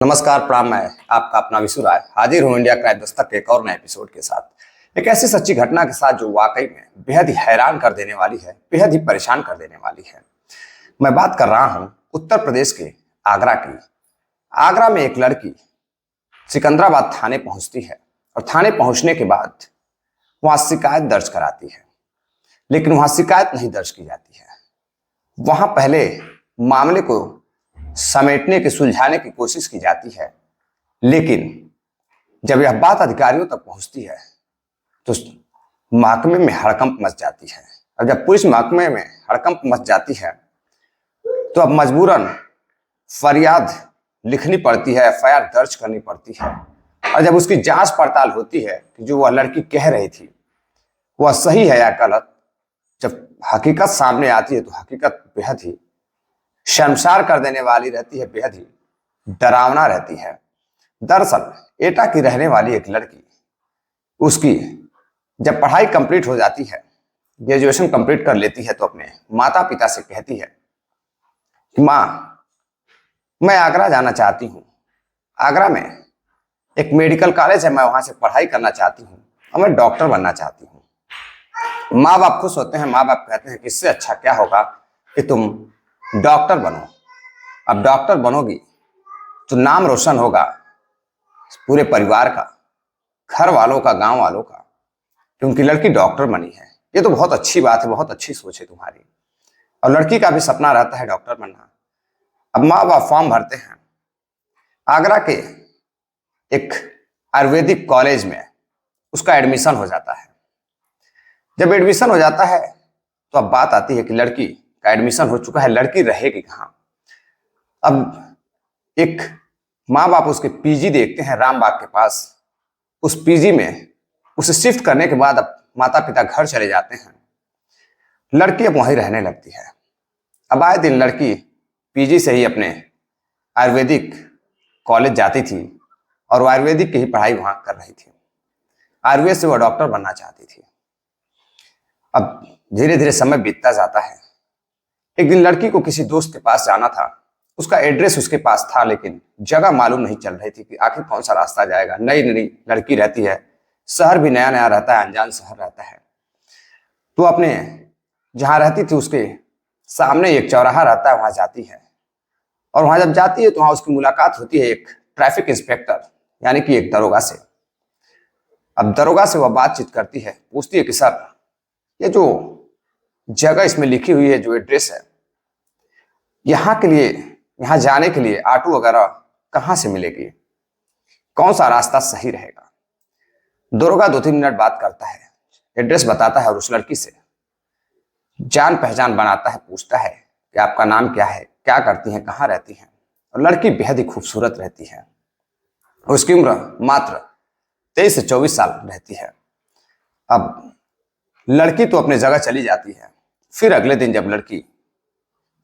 नमस्कार प्राम, मैं आपका अपना विशु राय हाजिर हूँ इंडिया क्राइम दस्तक के एक और नए एपिसोड के साथ। एक ऐसी सच्ची घटना के साथ जो वाकई में बेहद ही हैरान कर देने वाली है, बेहद ही परेशान कर देने वाली है। मैं बात कर रहा हूँ उत्तर प्रदेश के आगरा की। आगरा में एक लड़की सिकंदराबाद थाने पहुंचती है और थाने पहुंचने के बाद वहां शिकायत दर्ज कराती है, लेकिन वहां शिकायत नहीं दर्ज की जाती है। वहां पहले मामले को समेटने की, सुलझाने की कोशिश की जाती है, लेकिन जब यह बात अधिकारियों तक पहुंचती है तो महकमे में हड़कंप मच जाती है। और जब पुलिस महकमे में हड़कंप मच जाती है तो अब मजबूरन फरियाद लिखनी पड़ती है, एफआईआर दर्ज करनी पड़ती है। और जब उसकी जांच पड़ताल होती है कि जो वह लड़की कह रही थी वह सही है या गलत, जब हकीकत सामने आती है तो हकीकत बेहद ही शर्मसार कर देने वाली रहती है, बेहद ही डरावना रहती है। दरअसल एटा की रहने वाली एक लड़की, उसकी जब पढ़ाई कंप्लीट हो जाती है, ग्रेजुएशन कंप्लीट कर लेती है, तो अपने माता पिता से कहती है कि माँ, मैं आगरा जाना चाहती हूँ। आगरा में एक मेडिकल कॉलेज है, मैं वहां से पढ़ाई करना चाहती हूँ और मैं डॉक्टर बनना चाहती हूँ। माँ बाप खुश होते हैं। माँ बाप कहते हैं कि इससे अच्छा क्या होगा कि तुम डॉक्टर बनो। अब डॉक्टर बनोगी तो नाम रोशन होगा पूरे परिवार का, घर वालों का, गांव वालों का, क्योंकि लड़की डॉक्टर बनी है। ये तो बहुत अच्छी बात है, बहुत अच्छी सोच है तुम्हारी, और लड़की का भी सपना रहता है डॉक्टर बनना। अब माँ बाप फॉर्म भरते हैं। आगरा के एक आयुर्वेदिक कॉलेज में उसका एडमिशन हो जाता है। जब एडमिशन हो जाता है तो अब बात आती है कि लड़की का एडमिशन हो चुका है, लड़की रहेगी कहाँ। अब एक माँ बाप उसके पीजी देखते हैं रामबाग के पास। उस पीजी में उसे शिफ्ट करने के बाद अब माता पिता घर चले जाते हैं। लड़की अब वहीं रहने लगती है। अब आए दिन लड़की पीजी से ही अपने आयुर्वेदिक कॉलेज जाती थी और वो आयुर्वेदिक की ही पढ़ाई वहां कर रही थी। आयुर्वेद से वह डॉक्टर बनना चाहती थी। अब धीरे धीरे समय बीतता जाता है। एक दिन लड़की को किसी दोस्त के पास जाना था। उसका एड्रेस उसके पास था, लेकिन जगह मालूम नहीं चल रही थी कि आखिर कौन सा रास्ता जाएगा। नई नई लड़की रहती है, शहर भी नया नया रहता है, अनजान शहर रहता है। तो अपने जहां रहती थी उसके सामने एक चौराहा रहता है, वहां जाती है। और वहां जब जाती है तो वहां उसकी मुलाकात होती है एक ट्रैफिक इंस्पेक्टर यानी कि एक दरोगा से। अब दरोगा से वह बातचीत करती है, पूछती है कि सर, ये जो जगह इसमें लिखी हुई है, जो एड्रेस है, यहाँ के लिए, यहाँ जाने के लिए ऑटो वगैरह कहाँ से मिलेगी, कौन सा रास्ता सही रहेगा। दरोगा 2-3 मिनट बात करता है, एड्रेस बताता है और उस लड़की से जान पहचान बनाता है, पूछता है कि आपका नाम क्या है, क्या करती हैं, कहाँ रहती हैं। और लड़की बेहद ही खूबसूरत रहती है। उसकी उम्र मात्र 23 से 24 साल रहती है। अब लड़की तो अपने जगह चली जाती है। फिर अगले दिन जब लड़की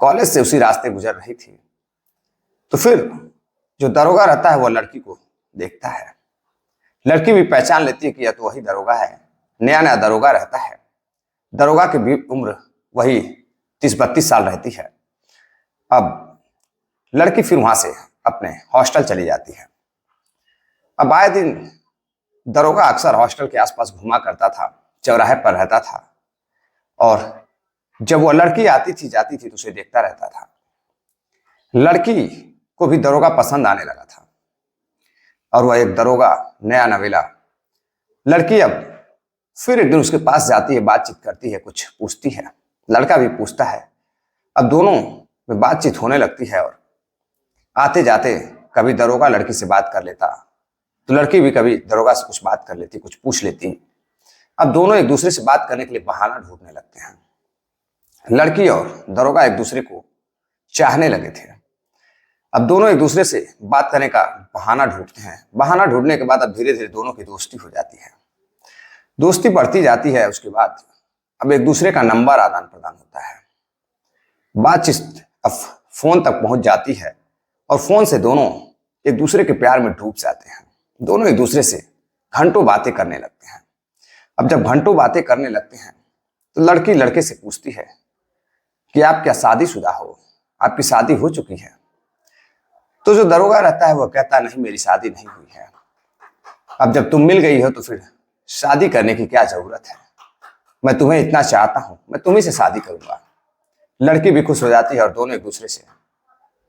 कॉलेज से उसी रास्ते गुजर रही थी तो फिर जो दरोगा रहता है वह लड़की को देखता है। लड़की भी पहचान लेती है कि यह तो वही दरोगा है। नया नया दरोगा रहता है। दरोगा की भी उम्र वही 30-32 साल रहती है। अब लड़की फिर वहां से अपने हॉस्टल चली जाती है। अब आए दिन दरोगा अक्सर हॉस्टल के आसपास घुमा करता था, चौराहे पर रहता था, और जब वह लड़की आती थी जाती थी तो उसे देखता रहता था। लड़की को भी दरोगा पसंद आने लगा था और वह एक दरोगा नया नवेला। लड़की अब फिर एक दिन उसके पास जाती है, बातचीत करती है, कुछ पूछती है, लड़का भी पूछता है। अब दोनों में बातचीत होने लगती है और आते जाते कभी दरोगा लड़की से बात कर लेता तो लड़की भी कभी दरोगा से कुछ बात कर लेती, कुछ पूछ लेती। अब दोनों एक दूसरे से बात करने के लिए बहाना ढूंढने लगते हैं। लड़की और दरोगा एक दूसरे को चाहने लगे थे। अब दोनों एक दूसरे से बात करने का बहाना ढूंढते हैं। बहाना ढूंढने के बाद अब धीरे धीरे दोनों की दोस्ती हो जाती है। दोस्ती बढ़ती जाती है। उसके बाद अब एक दूसरे का नंबर आदान प्रदान होता है। बातचीत अब फोन तक पहुंच जाती है और फोन से दोनों एक दूसरे के प्यार में डूब जाते हैं। दोनों एक दूसरे से घंटों बातें करने लगते हैं। अब जब घंटों बातें करने लगते हैं तो लड़की लड़के से पूछती है कि आप क्या शादीशुदा हो, आपकी शादी हो चुकी है। तो जो दरोगा रहता है वह कहता नहीं मेरी शादी नहीं हुई है। अब जब तुम मिल गई हो तो फिर शादी करने की क्या जरूरत है, मैं तुम्हें इतना चाहता हूं, मैं तुम्ही से शादी करूंगा। लड़की भी खुश हो जाती है और दोनों एक दूसरे से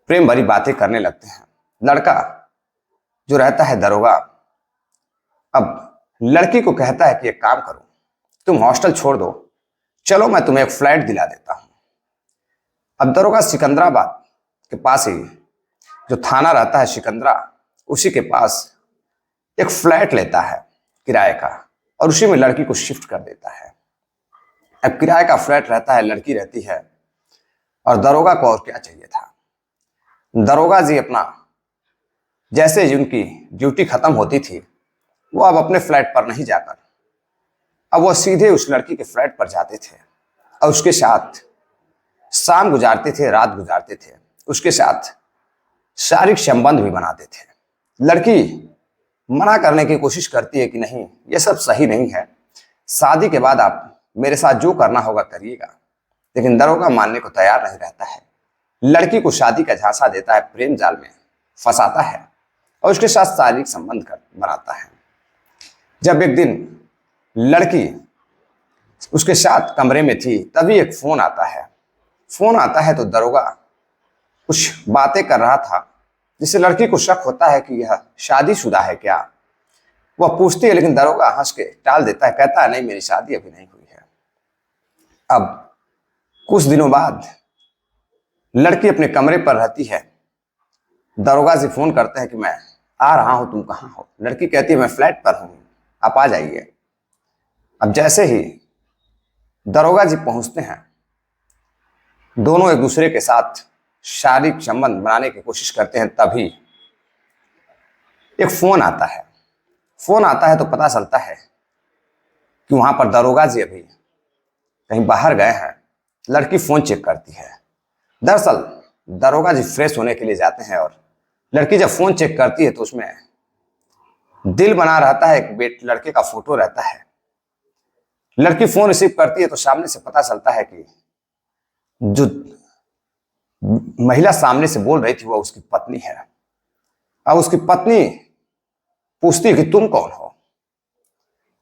प्रेम भरी बातें करने लगते हैं। लड़का जो रहता है दरोगा अब लड़की को कहता है कि एक काम करो, तुम हॉस्टल छोड़ दो, चलो मैं तुम्हें एक फ्लैट दिला देता हूं। अब दरोगा सिकंदराबाद के पास ही जो थाना रहता है सिकंदरा, उसी के पास एक फ्लैट लेता है किराए का और उसी में लड़की को शिफ्ट कर देता है। अब किराए का फ्लैट रहता है, लड़की रहती है और दरोगा को और क्या चाहिए था। दरोगा जी अपना जैसे ही उनकी ड्यूटी खत्म होती थी वो अब अपने फ्लैट पर नहीं जाकर अब वो सीधे उस लड़की के फ्लैट पर जाते थे और उसके साथ शाम गुजारते थे, रात गुजारते थे, उसके साथ शारीरिक संबंध भी बनाते थे। लड़की मना करने की कोशिश करती है कि नहीं ये सब सही नहीं है, शादी के बाद आप मेरे साथ जो करना होगा करिएगा, लेकिन दरोगा मानने को तैयार नहीं रहता है। लड़की को शादी का झांसा देता है, प्रेम जाल में फंसाता है और उसके साथ शारीरिक संबंध बनाता है। जब एक दिन लड़की उसके साथ कमरे में थी तभी एक फोन आता है। फोन आता है तो दरोगा कुछ बातें कर रहा था जिससे लड़की को शक होता है कि यह शादीशुदा है क्या। वह पूछती है लेकिन दरोगा हंस के टाल देता है, कहता है नहीं मेरी शादी अभी नहीं हुई है। अब कुछ दिनों बाद लड़की अपने कमरे पर रहती है, दरोगा से फोन करते हैं कि मैं आ रहा हूं, तुम कहां हो। लड़की कहती है मैं फ्लैट पर हूं, आप आ जाइए। अब जैसे ही दरोगा जी पहुंचते हैं, दोनों एक दूसरे के साथ शारीरिक संबंध बनाने की कोशिश करते हैं, तभी एक फोन आता है। फोन आता है तो पता चलता है कि वहां पर दरोगा जी अभी कहीं बाहर गए हैं। लड़की फोन चेक करती है। दरअसल दरोगा जी फ्रेश होने के लिए जाते हैं और लड़की जब फोन चेक करती है तो उसमें दिल बना रहता है, एक लड़के का फोटो रहता है। लड़की फोन रिसीव करती है तो सामने से पता चलता है कि जो महिला सामने से बोल रही थी वह उसकी पत्नी है। अब उसकी पत्नी पूछती है कि तुम कौन हो।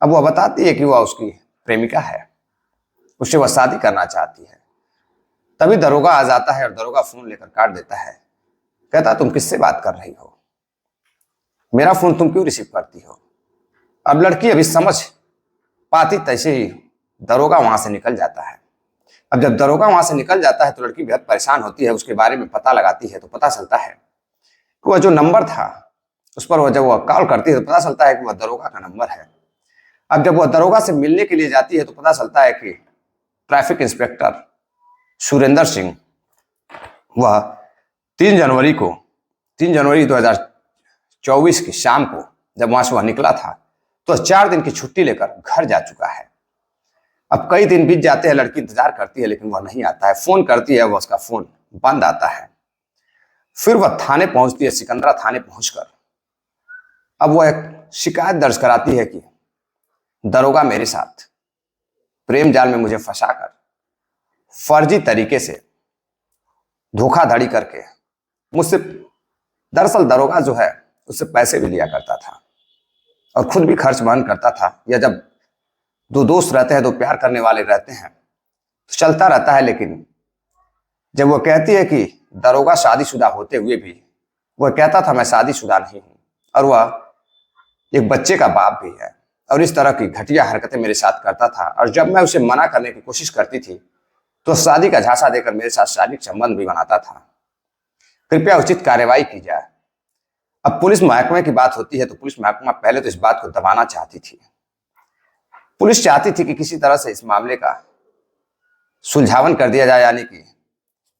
अब वह बताती है कि वह उसकी प्रेमिका है, उससे वह शादी करना चाहती है। तभी दरोगा आ जाता है और दरोगा फोन लेकर काट देता है, कहता तुम किससे बात कर रही हो, मेरा फोन तुम क्यों रिसीव करती हो। अब लड़की अभी समझ पाती तैसे ही दरोगा वहां से निकल जाता है। अब जब दरोगा वहां से निकल जाता है तो लड़की बेहद परेशान होती है, उसके बारे में पता लगाती है तो पता चलता है कि वह जो नंबर था उस पर वह जब वह कॉल करती है तो पता चलता है कि वह दरोगा का नंबर है। अब जब वह दरोगा से मिलने के लिए जाती है तो पता चलता है कि ट्रैफिक इंस्पेक्टर सुरेंद्र सिंह वह 3 जनवरी 2024 की शाम को जब वहां से वह निकला था तो 4 दिन की छुट्टी लेकर घर जा चुका है। अब कई दिन बीत जाते हैं, लड़की इंतजार करती है लेकिन वह नहीं आता है। फोन करती है, वह उसका फोन बंद आता है। फिर वह थाने पहुंचती है, सिकंदरा थाने पहुंचकर अब वह एक शिकायत दर्ज कराती है कि दरोगा मेरे साथ प्रेम जाल में मुझे फंसाकर फर्जी तरीके से धोखाधड़ी करके मुझसे, दरअसल दरोगा जो है उससे पैसे भी लिया करता था और खुद भी खर्च वहन करता था। या जब दो दोस्त रहते हैं, दो प्यार करने वाले रहते हैं तो चलता रहता है। लेकिन जब वो कहती है कि दरोगा शादीशुदा होते हुए भी वह कहता था मैं शादीशुदा नहीं हूं और वह एक बच्चे का बाप भी है और इस तरह की घटिया हरकतें मेरे साथ करता था, और जब मैं उसे मना करने की कोशिश करती थी तो शादी का झांसा देकर मेरे साथ शारीरिक संबंध भी बनाता था, कृपया उचित कार्रवाई की जाए। अब पुलिस महकमे की बात होती है तो पुलिस महकमा पहले तो इस बात को दबाना चाहती थी। पुलिस चाहती थी कि किसी तरह से इस मामले का सुलझावन कर दिया जाए, यानी कि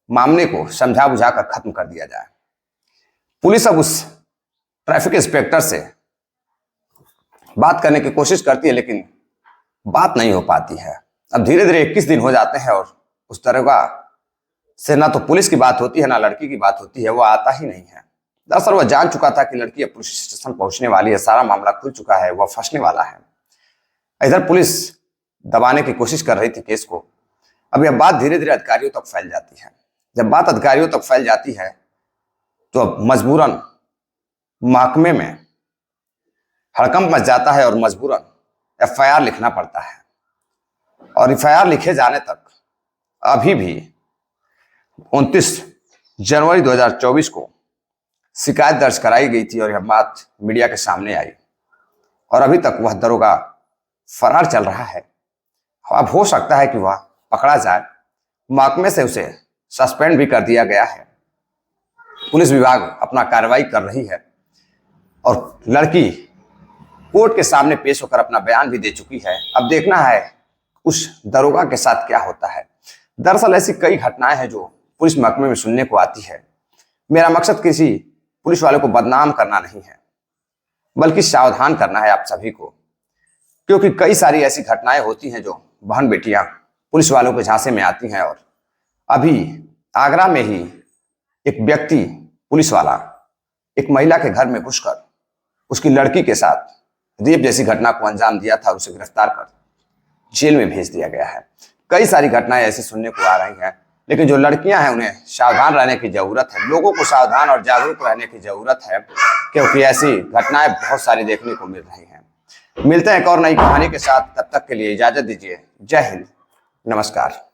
मामले को समझा बुझाकर खत्म कर दिया जाए। पुलिस अब उस ट्रैफिक इंस्पेक्टर से बात करने की कोशिश करती है लेकिन बात नहीं हो पाती है। अब धीरे धीरे 21 दिन हो जाते हैं और उस दरोगा से ना तो पुलिस की बात होती है ना लड़की की बात होती है, वह आता ही नहीं है। दरअसल वह जान चुका था कि लड़की अब पुलिस स्टेशन पहुंचने वाली है, सारा मामला खुल चुका है, वह फंसने वाला है। इधर पुलिस दबाने की कोशिश कर रही थी केस को। अब यह बात धीरे धीरे अधिकारियों तक फैल जाती है। जब बात अधिकारियों तक फैल जाती है तो अब मजबूरन महकमे में हड़कंप मच जाता है और मजबूरन एफआईआर लिखना पड़ता है। और एफआईआर लिखे जाने तक अभी भी 29 जनवरी 2024 को शिकायत दर्ज कराई गई थी और यह बात मीडिया के सामने आई और अभी तक वह दरोगा फरार चल रहा है। अब हो सकता है कि वह पकड़ा जाए, महकमे से उसे सस्पेंड भी कर दिया गया है। पुलिस विभाग अपना कार्रवाई कर रही है और लड़की कोर्ट के सामने पेश होकर अपना बयान भी दे चुकी है। अब देखना है उस दरोगा के साथ क्या होता है। दरअसल ऐसी कई घटनाएं हैं जो पुलिस महकमे में सुनने को आती है। मेरा मकसद किसी पुलिस वाले को बदनाम करना नहीं है, बल्कि सावधान करना है आप सभी को, क्योंकि कई सारी ऐसी घटनाएं होती हैं जो बहन बेटियां पुलिस वालों के झांसे में आती हैं। और अभी आगरा में ही एक व्यक्ति, पुलिस वाला, एक महिला के घर में घुसकर उसकी लड़की के साथ रेप जैसी घटना को अंजाम दिया था। उसे गिरफ्तार कर जेल में भेज दिया गया है। कई सारी घटनाएं ऐसी सुनने को आ रही हैं, लेकिन जो लड़कियां हैं उन्हें सावधान रहने की जरूरत है। लोगों को सावधान और जागरूक रहने की जरूरत है, क्योंकि ऐसी घटनाएं बहुत सारी देखने को मिल रही हैं। मिलते हैं एक और नई कहानी के साथ, तब तक के लिए इजाजत दीजिए। जय हिंद, नमस्कार।